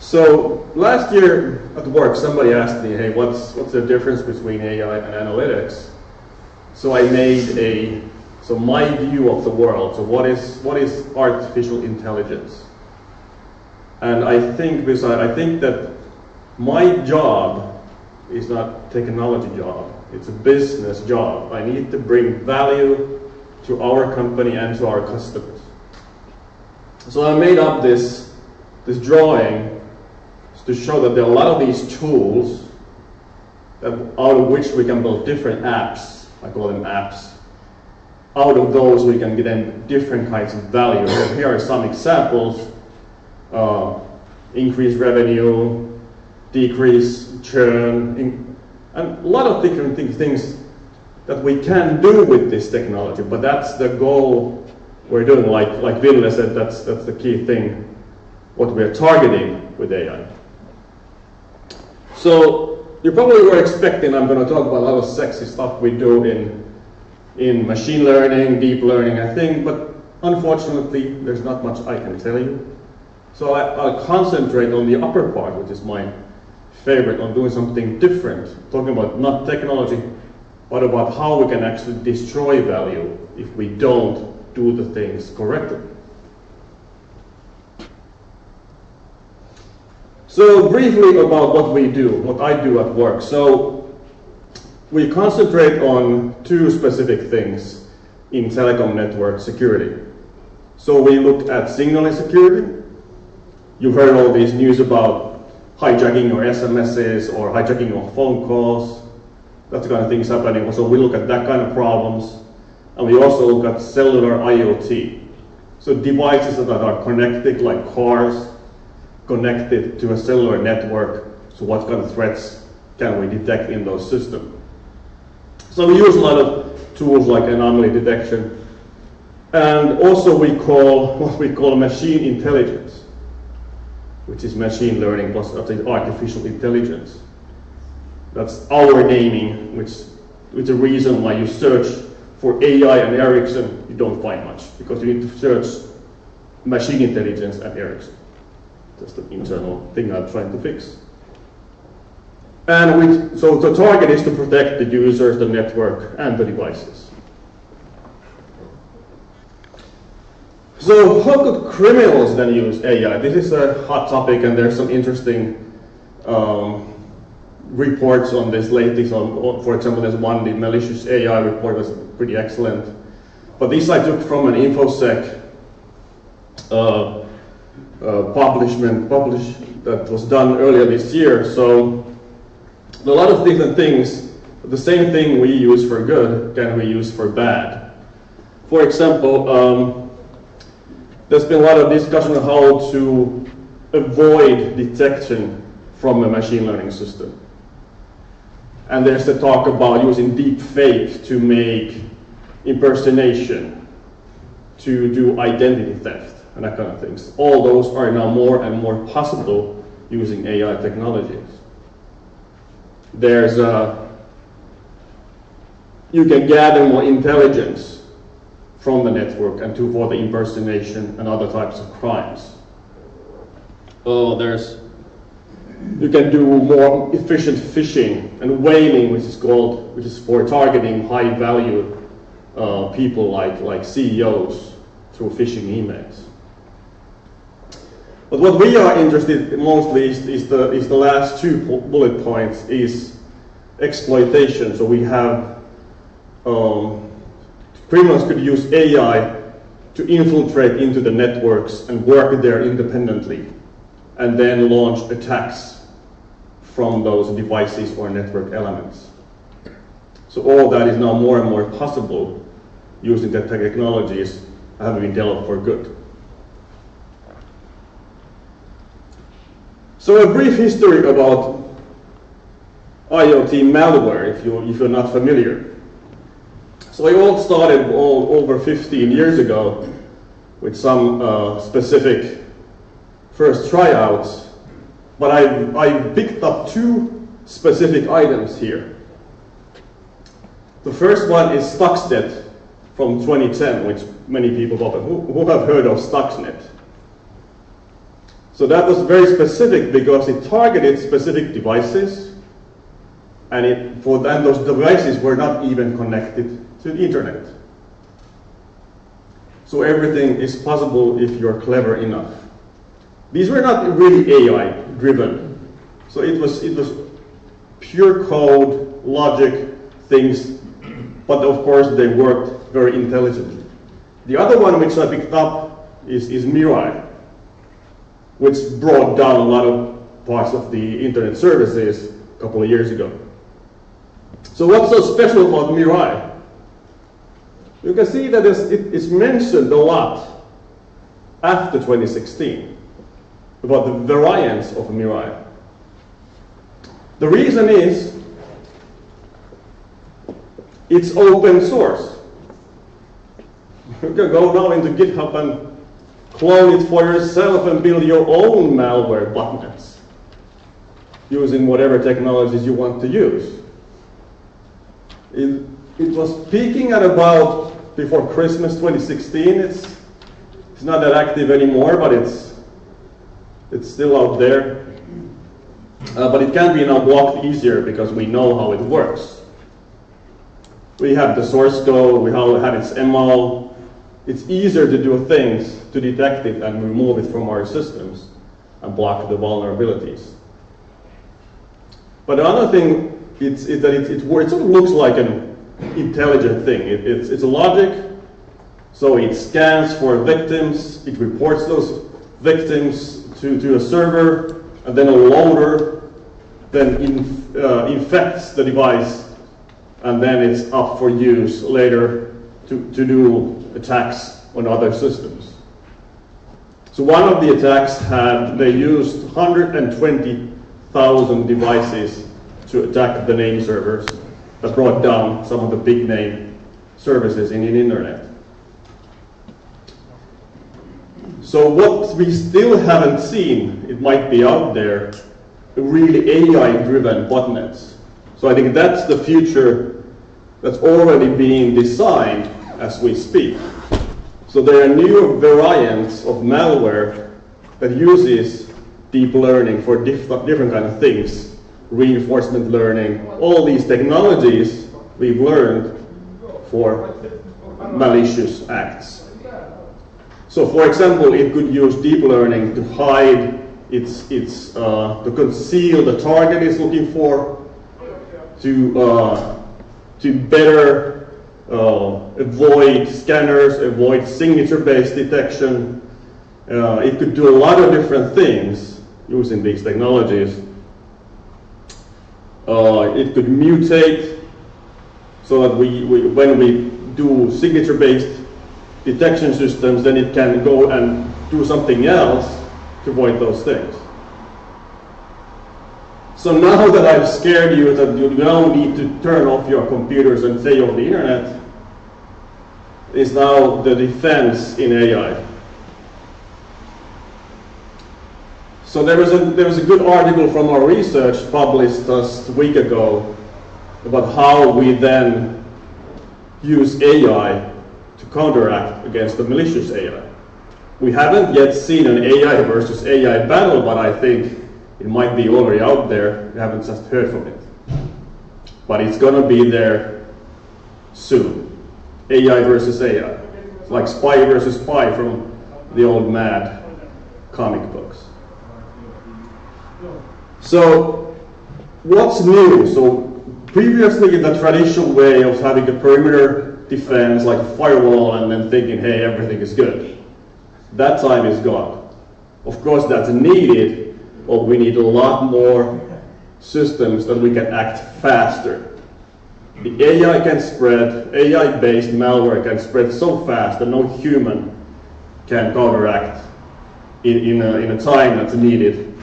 So last year at work, somebody asked me, hey, what's the difference between AI and analytics? So I made my view of the world. So what is artificial intelligence? And I think that my job is not a technology job. It's a business job. I need to bring value to our company and to our customers. So I made up this drawing to show that there are a lot of these tools out of which we can build different apps. I call them apps. Out of those we can get them different kinds of value. So here are some examples. Increase revenue, decrease churn, and a lot of different things that we can do with this technology, but that's the goal we're doing. Like Pietilä said, that's the key thing, what we're targeting with AI. So you probably were expecting I'm going to talk about a lot of sexy stuff we do in machine learning, deep learning, I think, but unfortunately there's not much I can tell you. So I'll concentrate on the upper part, which is my favorite, on doing something different, talking about not technology, but about how we can actually destroy value if we don't do the things correctly. So briefly about what we do, what I do at work. So we concentrate on two specific things in telecom network security. So we look at signaling security. You've heard all these news about hijacking your SMSs or hijacking your phone calls. That's the kind of things happening. So we look at that kind of problems. And we also look at cellular IoT. So devices that are connected, like cars, connected to a cellular network. So what kind of threats can we detect in those systems? So we use a lot of tools like anomaly detection. And also we call what we call machine intelligence, which is machine learning plus artificial intelligence. That's our naming, which is the reason why you search for AI and Ericsson, you don't find much, because you need to search machine intelligence and Ericsson. That's the internal thing I'm trying to fix. And so the target is to protect the users, the network, and the devices. So how could criminals then use AI? This is a hot topic, and there's some interesting reports on this lately. So, for example, there's one, the malicious AI report was pretty excellent. But this I took from an InfoSec publish that was done earlier this year. So a lot of different things, the same thing we use for good can we use for bad. For example, there's been a lot of discussion on how to avoid detection from a machine learning system. And there's the talk about using deep fake to make impersonation, to do identity theft, and that kind of things. All those are now more and more possible using AI technologies. There's you can gather more intelligence from the network and for the impersonation and other types of crimes. You can do more efficient phishing and whaling, which is for targeting high value people like CEOs through phishing emails. But what we are interested in mostly is the last two bullet points, is exploitation. So we have criminals could use AI to infiltrate into the networks and work there independently, and then launch attacks from those devices or network elements. So all that is now more and more possible using the technologies having been developed for good. So a brief history about IoT malware, if you're not familiar. So it all started over 15 years ago with some specific first tryouts, but I picked up two specific items here. The first one is Stuxnet from 2010, which many people who have heard of Stuxnet. So that was very specific because it targeted specific devices, and those devices were not even connected to the internet. So everything is possible if you're clever enough. These were not really AI driven. So it was pure code, logic, things, but of course they worked very intelligently. The other one which I picked up is Mirai, which brought down a lot of parts of the internet services a couple of years ago. So what's so special about Mirai? You can see that it's mentioned a lot after 2016 about the variance of Mirai. The reason is it's open source. You can go now into GitHub and clone it for yourself and build your own malware botnets using whatever technologies you want to use. It was peaking at about before Christmas 2016. It's not that active anymore, but it's still out there. But it can be now blocked easier because we know how it works. We have the source code, we have its ML. It's easier to do things to detect it and remove it from our systems and block the vulnerabilities. But another thing is that it sort of looks like an intelligent thing. It's a logic, so it scans for victims, it reports those victims to a server, and then a loader then infects the device, and then it's up for use later to do attacks on other systems. So one of the attacks they used 120,000 devices to attack the name servers that brought down some of the big name services in the internet. So what we still haven't seen, it might be out there, really AI-driven botnets. So I think that's the future that's already being designed as we speak. So there are new variants of malware that uses deep learning for different kind of things. Reinforcement learning, all these technologies we've learned for malicious acts. So for example, it could use deep learning to hide to conceal the target it's looking for, to better avoid scanners, avoid signature-based detection. It could do a lot of different things using these technologies. It could mutate so that when we do signature-based detection systems, then it can go and do something else to avoid those things. So now that I've scared you that you now need to turn off your computers and stay off the internet, is now the defense in AI. So there was a good article from our research published just a week ago about how we then use AI to counteract against the malicious AI. We haven't yet seen an AI versus AI battle, but I think it might be already out there. We haven't just heard from it. But it's going to be there soon. AI versus AI. It's like spy versus spy from the old Mad comic books. So, what's new? So, previously the traditional way of having a perimeter defense, like a firewall, and then thinking, hey, everything is good. That time is gone. Of course, that's needed, but we need a lot more systems that we can act faster. The AI can spread, AI-based malware can spread so fast that no human can counteract in a time that's needed,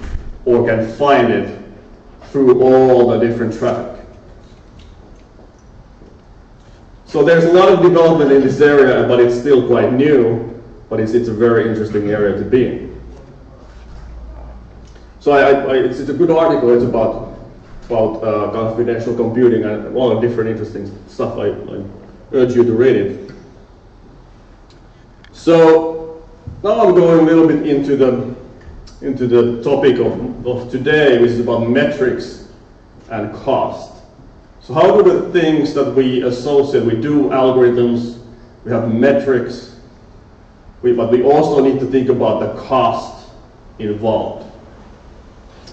or can find it through all the different traffic. So there's a lot of development in this area, but it's still quite new, but it's a very interesting area to be in. So it's a good article. It's about confidential computing and all the different interesting stuff. I urge you to read it. So now I'm going a little bit into into the topic of today, which is about metrics and cost. So how do the things that we associate, we do algorithms, we have metrics, but we also need to think about the cost involved.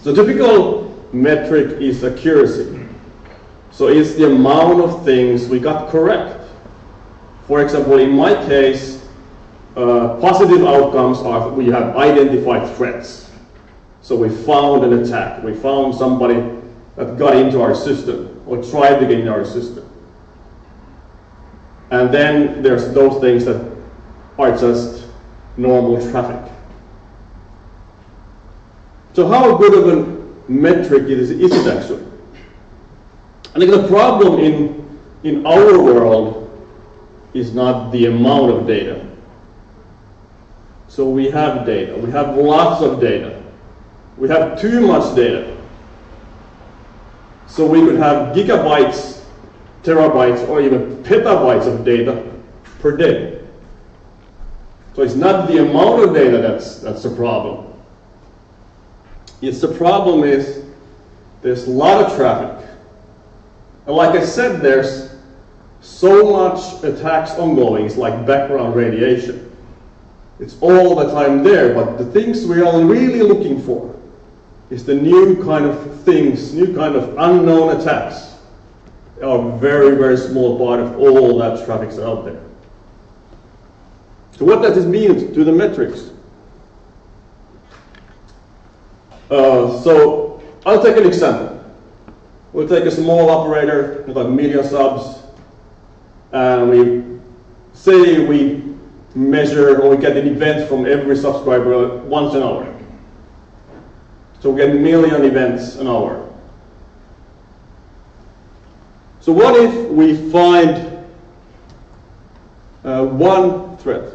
So typical metric is accuracy. So it's the amount of things we got correct. For example, in my case, positive outcomes are we have identified threats. So we found an attack. We found somebody that got into our system or tried to get into our system. And then there's those things that are just normal traffic. So how good of a metric is it actually? I think the problem in our world is not the amount of data. So we have data, we have lots of data. We have too much data. So we could have gigabytes, terabytes, or even petabytes of data per day. So it's not the amount of data that's the problem. It's the problem is there's a lot of traffic. And like I said, there's so much attacks ongoing, it's like background radiation. It's all the time there, but the things we are really looking for is the new kind of things, new kind of unknown attacks. They are a very, very small part of all that traffic's out there. So what does this mean to the metrics? So I'll take an example. We'll take a small operator with like 1 million subs, and we say we measure or we get an event from every subscriber once an hour. So we get 1 million events an hour. So what if we find one threat?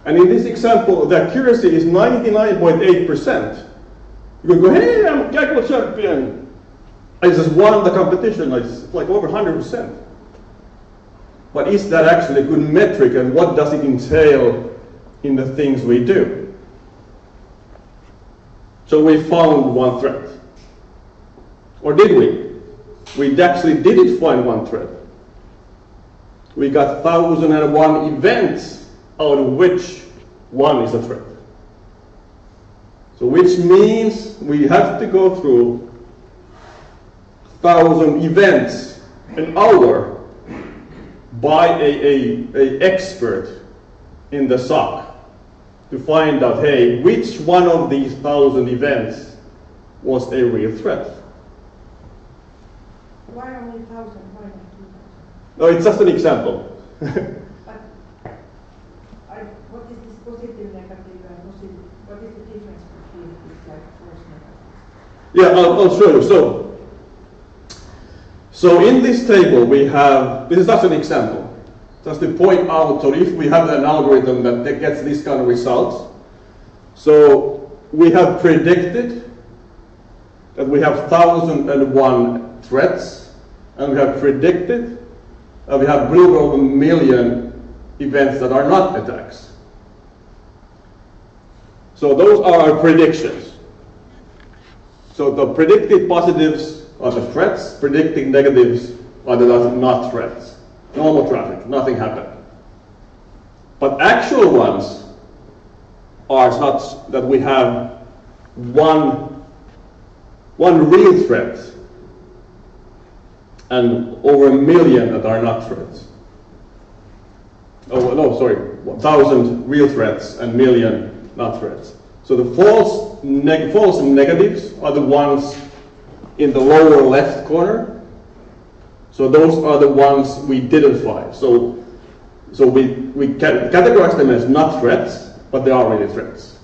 And in this example, the accuracy is 99.8%. You can go, hey, I'm a Gaggle champion. I just won the competition. It's like over 100%. But is that actually a good metric, and what does it entail in the things we do? So we found one threat. Or did we? We actually didn't find one threat. We got 1,001 events, out of which one is a threat. So which means we have to go through 1,000 events an hour by a expert in the SOC to find out, hey, which one of these 1,000 events was a real threat. Why only 1,000? Why not 2,000? No, it's just an example. What is this positive, negative, and positive? What is the difference between these like false negatives? Yeah, I'll show you. So in this table we have, this is just an example, just to point out, so if we have an algorithm that gets this kind of results, so we have predicted that we have 1,001 threats, and we have predicted that we have over 1 million events that are not attacks. So those are our predictions. So the predicted positives are the threats, predicting negatives are the not threats. Normal traffic, nothing happened. But actual ones are such that we have one real threat and over 1 million that are not threats. Oh no, sorry, 1,000 real threats and 1 million not threats. So the false negatives are the ones in the lower left corner. So those are the ones we didn't find. So we categorize them as not threats, but they are really threats.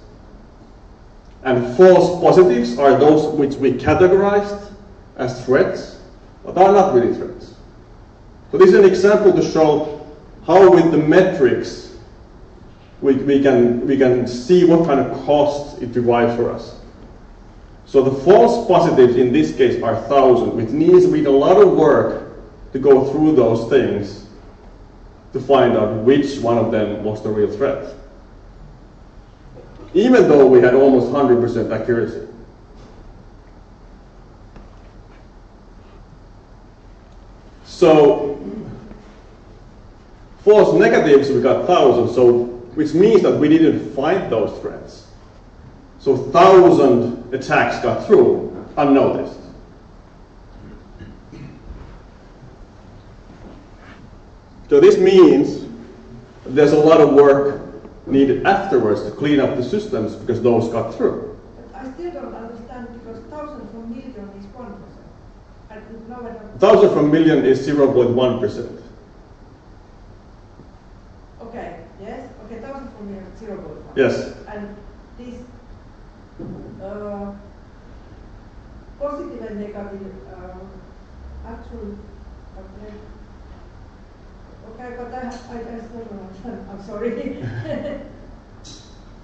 And false positives are those which we categorized as threats, but are not really threats. So this is an example to show how with the metrics we can see what kind of costs it derives for us. So the false positives in this case are 1,000, which means we need a lot of work to go through those things to find out which one of them was the real threat. even though we had almost 100% accuracy. So false negatives we got 1,000, so which means that we didn't find those threats. So 1,000 attacks got through unnoticed. So this means there's a lot of work needed afterwards to clean up the systems because those got through. But I still don't understand because 1,000 from million is 1%. And no one 1,000 from million is 0.1%. Okay, yes. Okay, 1,000 from million is 0.1. Yes. And this positive and negative actually, okay, but I still don't understand. I'm sorry.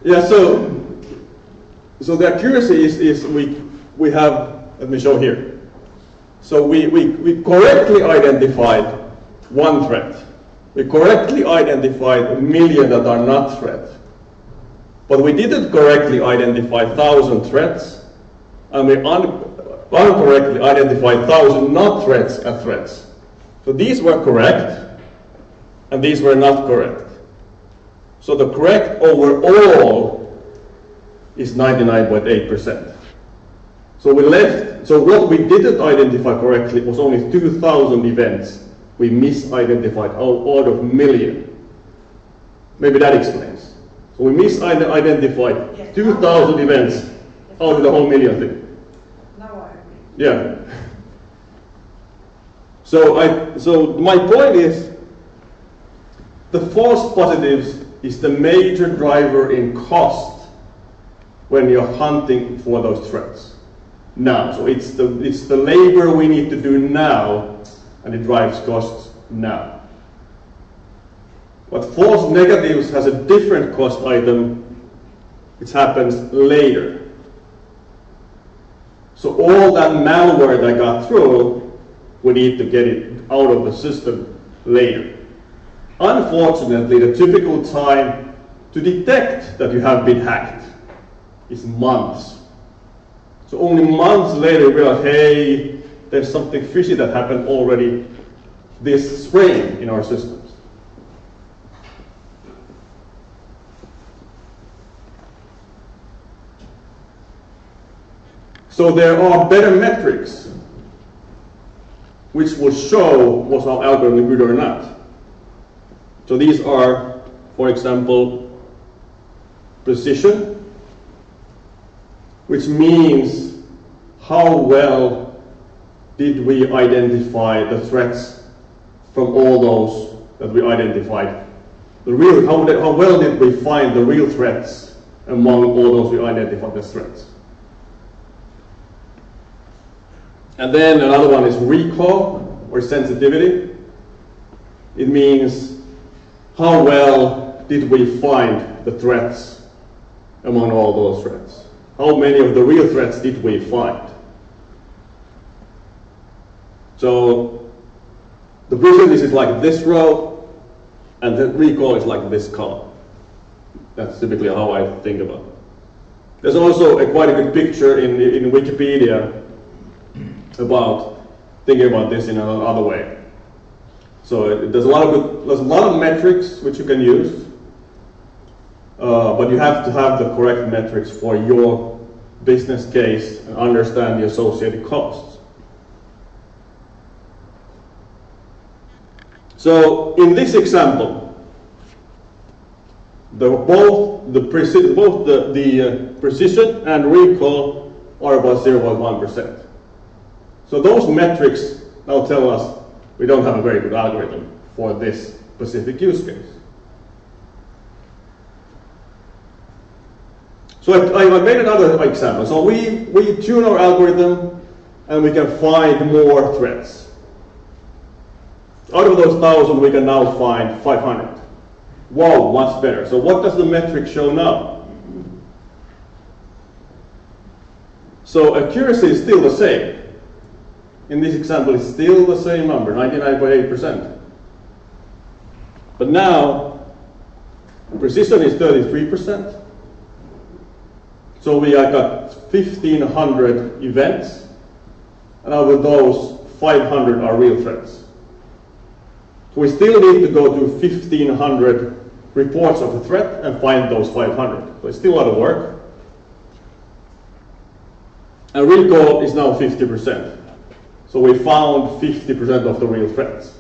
Yeah, so the accuracy is we have, let me show here. So we correctly identified one threat. We correctly identified a million that are not threats. But we didn't correctly identify 1,000 threats, and we incorrectly identified 1,000 not threats as threats. So these were correct, and these were not correct. So the correct overall is 99.8%. So we left, so what we didn't identify correctly was only 2,000 events we misidentified out of million. Maybe that explains. So we misidentified 2,000 events out of the whole million thing. Now I agree. Yeah. So my point is, the false positives is the major driver in cost when you're hunting for those threats. Now, so it's the labor we need to do now, and it drives costs now. But false negatives has a different cost item, which happens later. So all that malware that got through, we need to get it out of the system later. Unfortunately, the typical time to detect that you have been hacked is months. So only months later we realize, hey, there's something fishy that happened already this spring in our systems. So there are better metrics which will show was our algorithm good or not. So these are, for example, precision, which means how well did we identify the threats from all those that we identified. How well did we find the real threats among all those we identified as threats. And then another one is recall or sensitivity. It means how well did we find the threats among all those threats? How many of the real threats did we find? So the vision is like this row, and the recall is like this column. That's typically how I think about it. There's also quite a good picture in Wikipedia about thinking about this in another way. So there's a lot of metrics which you can use, but you have to have the correct metrics for your business case and understand the associated costs. So in this example, both the precision and recall are about 0.1%. So those metrics now tell us we don't have a very good algorithm for this specific use case. So I made another example. So we tune our algorithm and we can find more threats. Out of those 1,000, we can now find 500. Wow, much better. So what does the metric show now? So accuracy is still the same. In this example, it's still the same number, 99.8%. But now, precision is 33%, So we got 1,500 events, and out of those, 500 are real threats. So we still need to go to 1,500 reports of a threat and find those 500. So it's still a lot of work. And recall is now 50%. So we found 50% of the real threats.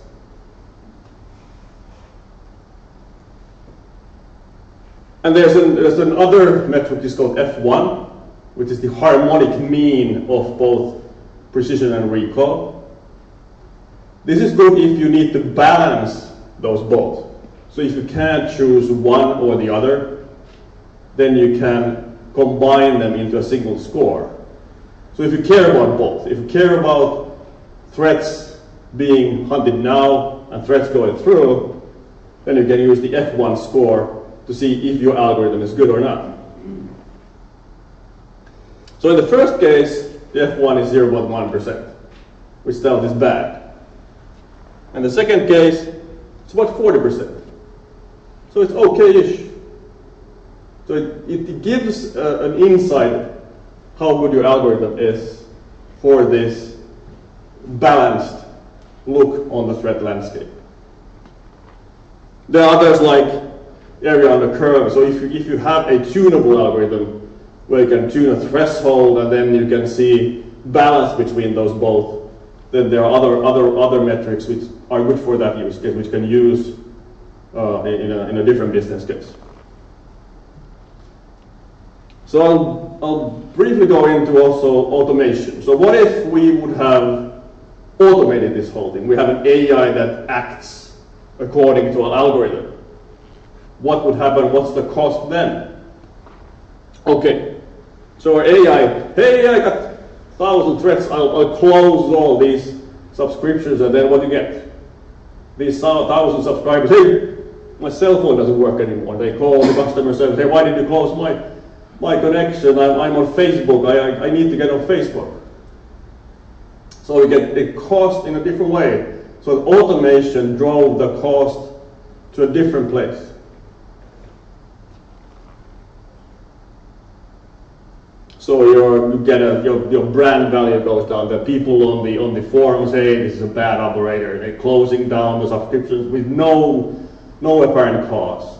And there's another metric is called F1, which is the harmonic mean of both precision and recall. This is good if you need to balance those both. So if you can't choose one or the other, then you can combine them into a single score. So if you care about both, if you care about threats being hunted now and threats going through, then you can use the F1 score to see if your algorithm is good or not. So in the first case, the F1 is 0.1%, which tells is bad. And the second case, it's about 40%. So it's okay-ish. So it gives an insight how good your algorithm is for this balanced look on the threat landscape. There are others like area under curve. So if you have a tunable algorithm where you can tune a threshold and then you can see balance between those both, then there are other metrics which are good for that use case, which can use in a different business case. So I'll briefly go into also automation. So what if we would have automated this whole thing? We have an AI that acts according to an algorithm. What would happen? What's the cost then? Okay, so our AI, hey, I got 1,000 threats, I'll close all these subscriptions, and then what do you get? These 1,000 subscribers, hey, my cell phone doesn't work anymore. They call the customer service, hey, why did you close my connection? I'm on Facebook, I need to get on Facebook. So we get a cost in a different way. So automation drove the cost to a different place. So your brand value goes down. The people on the forums say this is a bad operator. They're closing down the subscriptions with no apparent cause.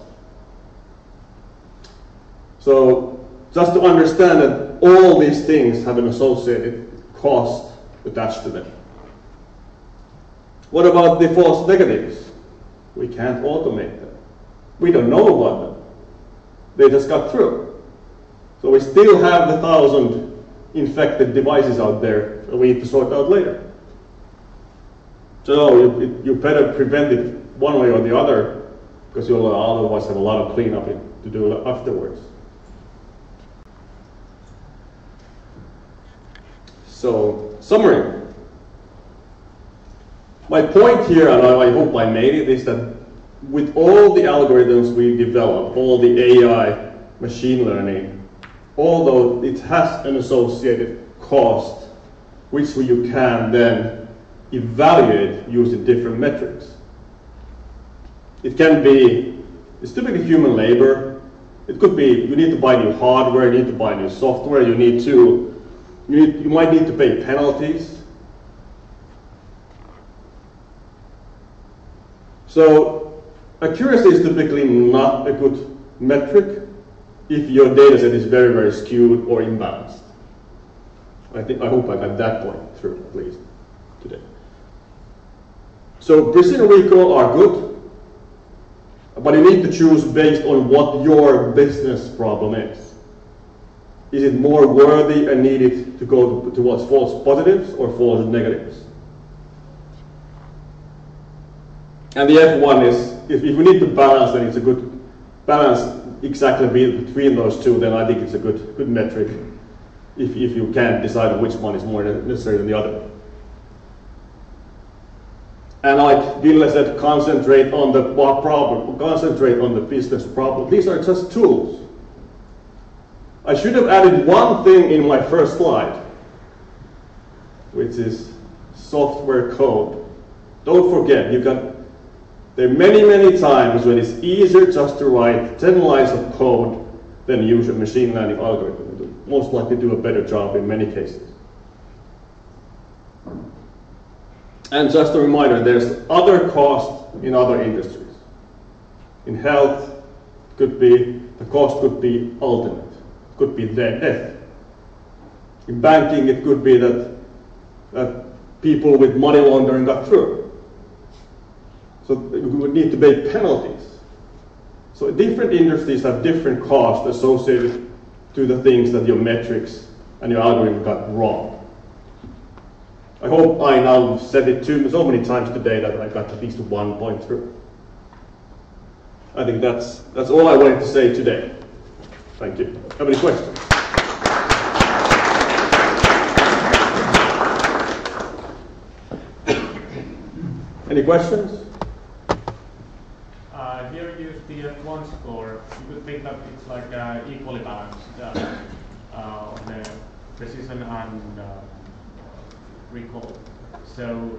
So just to understand that all these things have an associated cost attached to them. What about the false negatives? We can't automate them. We don't know about them. They just got through. So we still have the 1,000 infected devices out there that we need to sort out later. So you better prevent it one way or the other, because you'll otherwise have a lot of cleanup to do afterwards. So, summary. My point here, and I hope I made it, is that with all the algorithms we develop, all the AI, machine learning, although it has an associated cost, which you can then evaluate using different metrics. It can be, it's typically human labor. It could be you need to buy new hardware, you need to buy new software, you might need to pay penalties. So accuracy is typically not a good metric if your data set is very, very skewed or imbalanced. I hope I got that point through at least today. So precision recall are good, but you need to choose based on what your business problem is. Is it more worthy and needed to go towards false positives or false negatives? And the F1 is, if we need to balance, then it's a good balance exactly between those two, then I think it's a good metric if you can't decide which one is more necessary than the other. And like Ville said, concentrate on the problem, concentrate on the business problem. These are just tools. I should have added one thing in my first slide, which is software code. Don't forget, there are many times when it's easier just to write 10 lines of code than use a machine learning algorithm to do. most likely do a better job in many cases. And just a reminder, there's other costs in other industries. In health, the cost could be ultimate. It could be death. In banking, it could be that people with money laundering got through. So you would need to pay penalties. So different industries have different costs associated to the things that your metrics and your algorithm got wrong. I hope I now said it so many times today that I got at least one point through. I think that's all I wanted to say today. Thank you. Have any questions? Any questions? Here you use the one score. You could think that it's like equally balanced on the precision and recall. So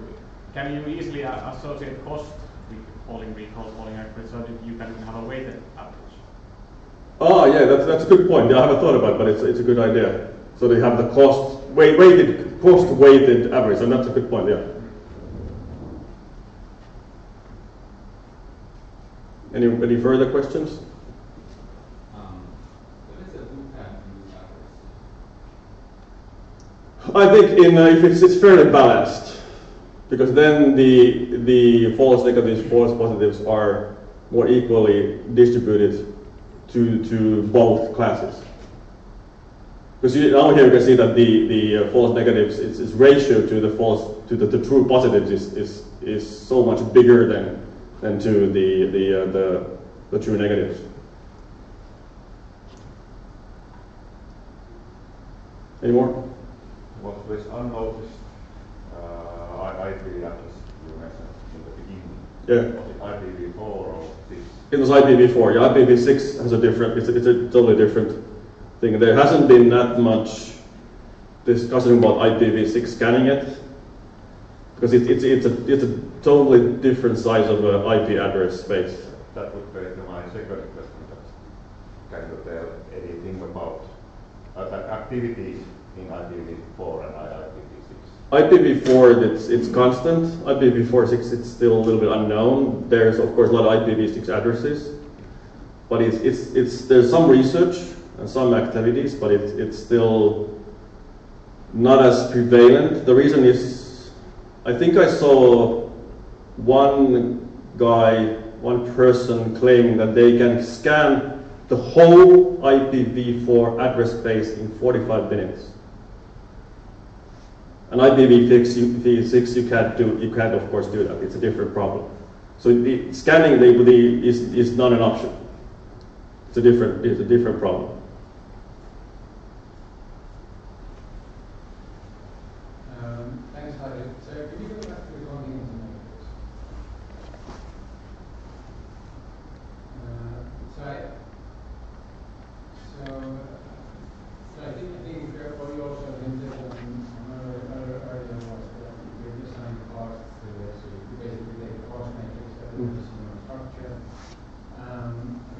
can you easily associate cost with polling recall, polling accuracy, so that you can have a weighted average? Oh yeah, that's a good point. Yeah, I haven't thought about it, but it's a good idea. So they have the weighted average, and that's a good point. Yeah. Any further questions? What is a bootcamp average? I think if it's fairly balanced, because then the false negatives, false positives are more equally distributed to both classes. Because now here you can see that the false negatives, its ratio to the true positives is so much bigger than to the true negatives. Any more? Was this unnoticed IP address you mentioned in the beginning? Yeah. Was it IPv4 or 6? It was IPv4. Yeah, IPv6 has it's a totally different thing. There hasn't been that much discussion about IPv6 scanning yet, because it's a totally different size of IP address space. That would be my second question. Can you tell anything about activities in IPv4 and IPv6? IPv4, it's constant. IPv4 it's still a little bit unknown. There's of course a lot of IPv6 addresses, but there's some research and some activities, but it's still not as prevalent. The reason is, I think I saw one person claiming that they can scan the whole IPv4 address space in 45 minutes. And IPv6 you can't of course do that. It's a different problem. So scanning is not an option. It's a different problem. Thanks, Harri. So could you go back to the contingency matrix? So I think what you also hinted on earlier was that you're designing costs so you basically take the cost matrix that is in your structure. I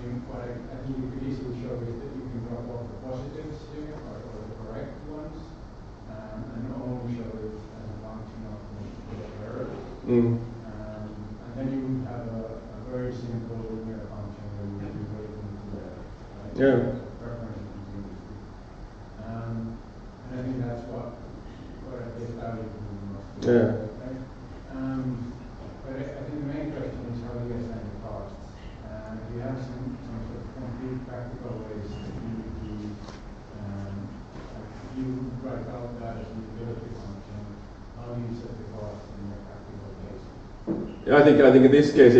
mean, what I think you could easily show is that you can drop off the positives here or the correct ones, and only show it as a function of the errors. And then you would have a very simple linear function where you would be weighting to the right? Yeah. Preference between these two. And I think that's what at this value we must do. Yeah. Right? But I think the main question is how do you assign the costs? If you have some sort of complete practical ways that you write out that as a utility function, how do you set the cost in your practical case? Yeah, I think in this case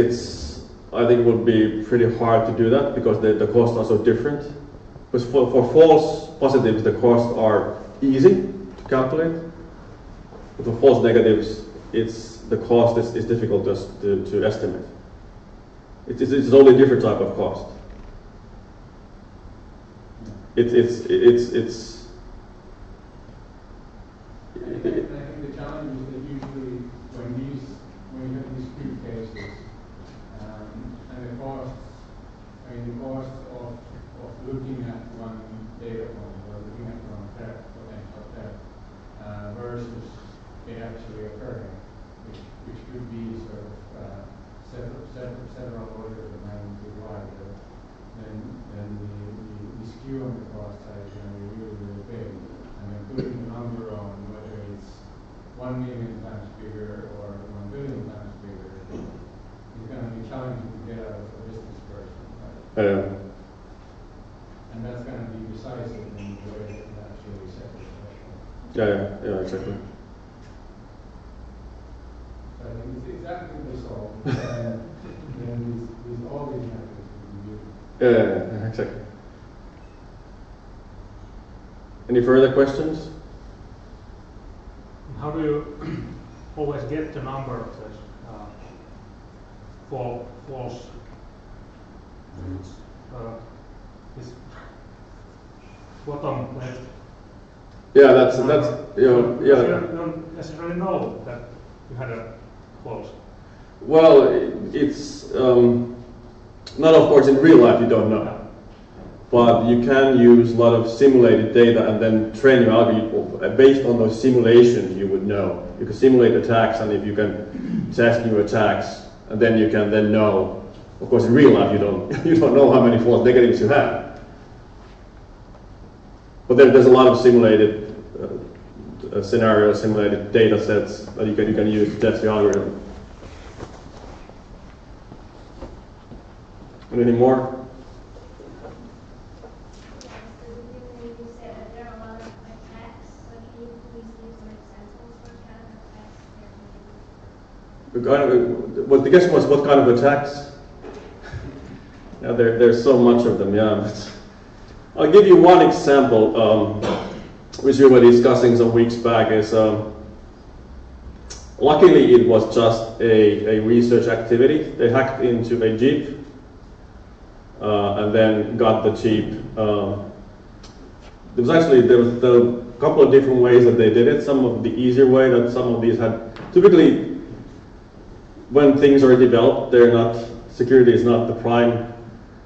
it would be pretty hard to do that because the costs are so different. Because for false positives the costs are easy to calculate. But for false negatives, the cost is difficult to estimate. It's only a different type of cost. I think the challenge is that usually when you have these two cases, and the costs of looking at one data point or looking at putting a number on whether it's 1 million times bigger or 1 billion times bigger, it's going to be challenging to get out of a business person, right? And that's going to be decisive in the way that actually set the threshold. Yeah, exactly. So I think it's exactly the solve. And then all these methods will be used. Yeah, exactly. Any further questions? How do you always get the number of this false? This bottom left. Yeah, that's You don't necessarily know that you had a false. Well, it's not, of course, in real life you don't know. But you can use a lot of simulated data and then train your algorithm based on those simulations. You would know. You can simulate attacks, and if you can test new attacks, and then you can then know. Of course, in real life you don't know how many false negatives you have. But there's a lot of simulated scenarios, simulated data sets that you can use to test your algorithm. Anything more? Well, the question was what kind of attacks? Yeah, there's so much of them. Yeah, but I'll give you one example, which we were discussing some weeks back. Is luckily it was just a research activity. They hacked into a Jeep and then got the Jeep. There was a couple of different ways that they did it. Some of the easier way that some of these had. Typically, when things are developed, security is not the prime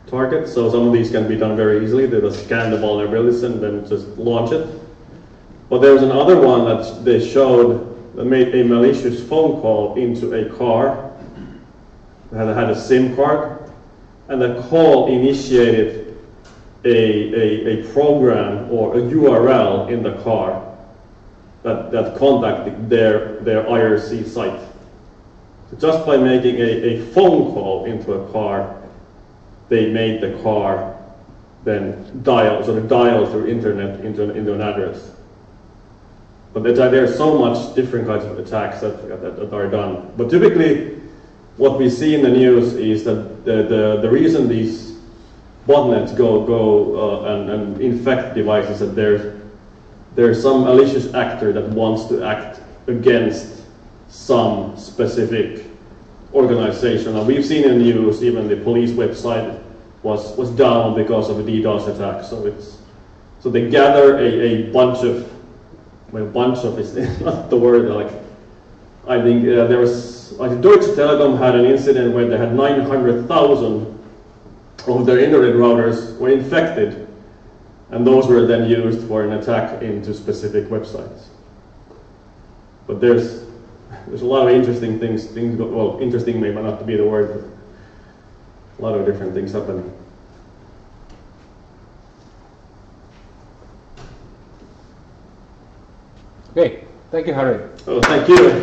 target, so some of these can be done very easily. They just scan the vulnerabilities and then just launch it. But there was another one that they showed that made a malicious phone call into a car that had a SIM card, and the call initiated a program or a URL in the car that contacted their IRC site. So just by making a phone call into a car, they made the car then dial through internet into an address. But there's so much different kinds of attacks that are done. But typically, what we see in the news is that the reason these botnets go and infect devices is that there's some malicious actor that wants to act against some specific organization. And we've seen in the news even the police website was down because of a DDoS attack. So they gather a bunch of is not the word. I think there was Deutsche Telekom had an incident where they had 900,000 of their internet routers were infected, and those were then used for an attack into specific websites. But there's a lot of interesting things well, interesting may not be the word, but a lot of different things happen. Okay, thank you, Harri. Oh, thank you.